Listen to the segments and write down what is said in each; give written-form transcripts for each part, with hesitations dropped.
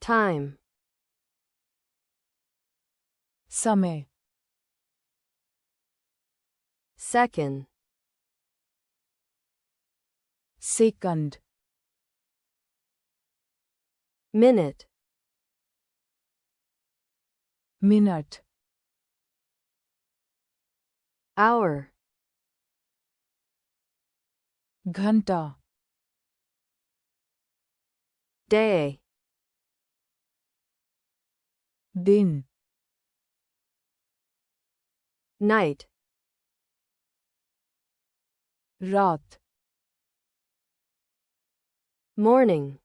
Time. समय. Second. Second. Minute. Minute. Hour. ghan-ta. Day. दिन. Night. रात. Morning.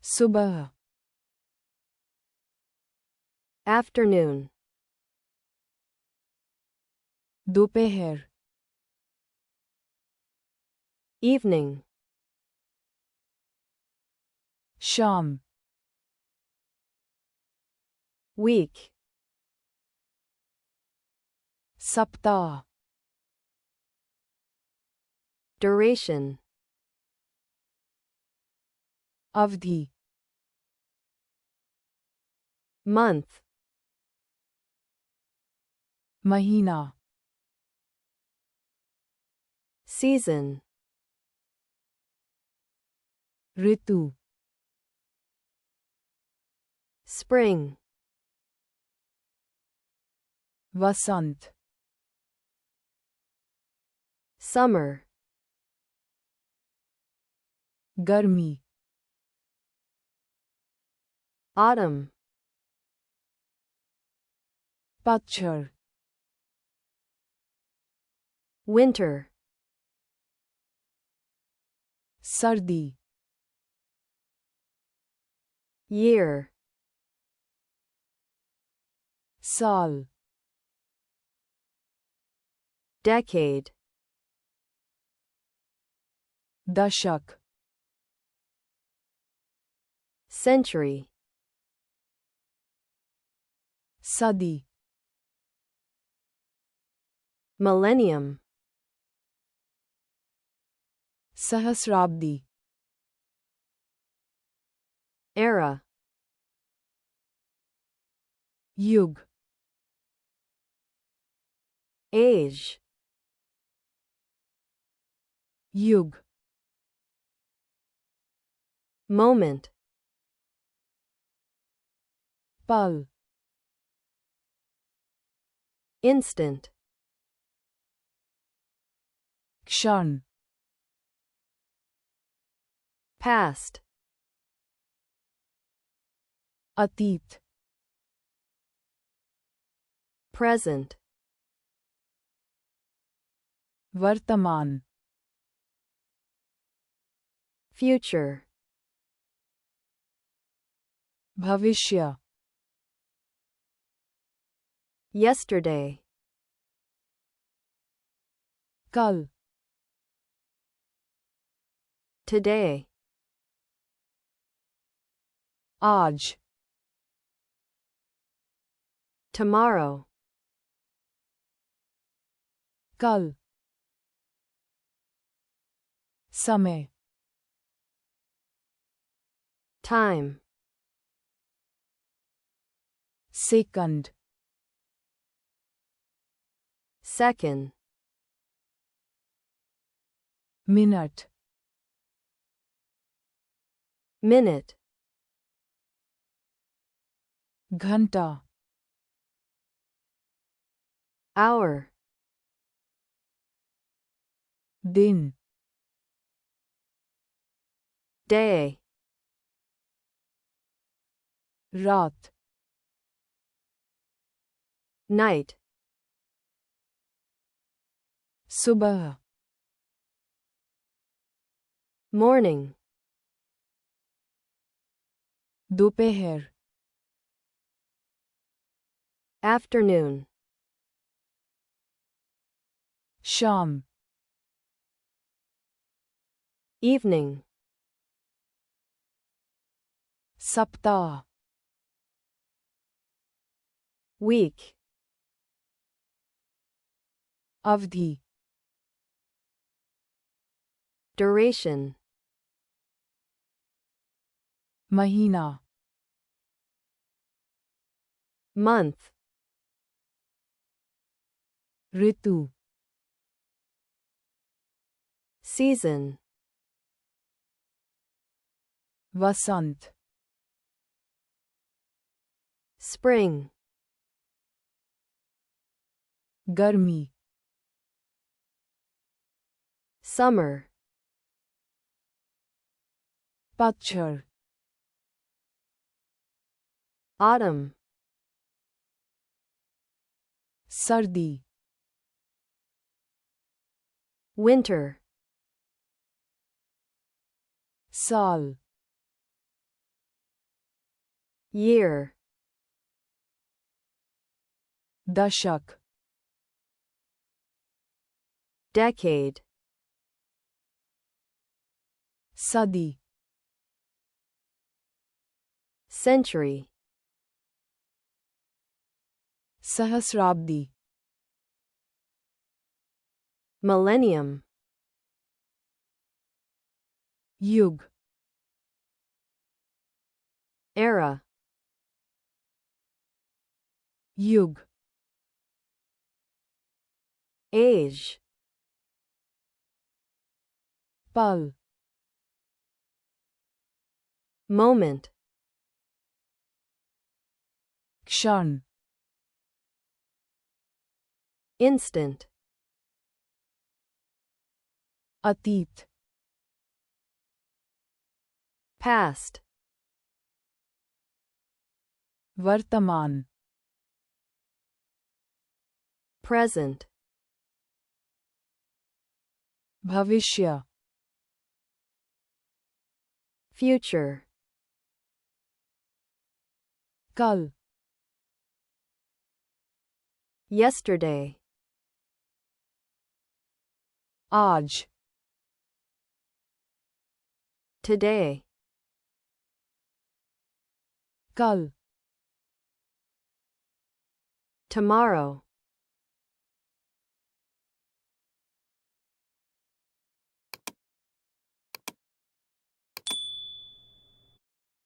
सुबह. Afternoon. दोपहर. Evening. शाम. Week. सप्ताह. Duration. अवधि. Month. महीना. Season. ऋतु. Spring. वसंत. Summer. गर्मी. Autumn. पतझड़. Winter. सर्दी. Year. साल. Decade. दशक. Century. सदी. Millennium. सहस्राब्दी. Era. युग. Age. युग. Moment. पल. Instant. क्षण. Past. अतीत. Present. वर्तमान. Future. भविष्य. Yesterday. कल. Today. आज. Tomorrow. कल. समय. Time. Second. Second. Minute. Minute. घंटा. Hour. दिन. Day. रात. Night. सुबह. Morning. दोपहर. Afternoon. शाम. Evening. सप्ताह. Week. अवधि. Duration. महीना, month, ऋतु, season, वसंत, spring, गर्मी, summer, पतझड़, autumn, सर्दी, winter, साल, year, दशक, decade, सदी, century, सहस्राब्दी, millennium, युग, era, युग, age, पल, moment, क्षण, instant, अतीत, past, वर्तमान, present, भविष्य, future, कल, yesterday, आज, today, कल, tomorrow,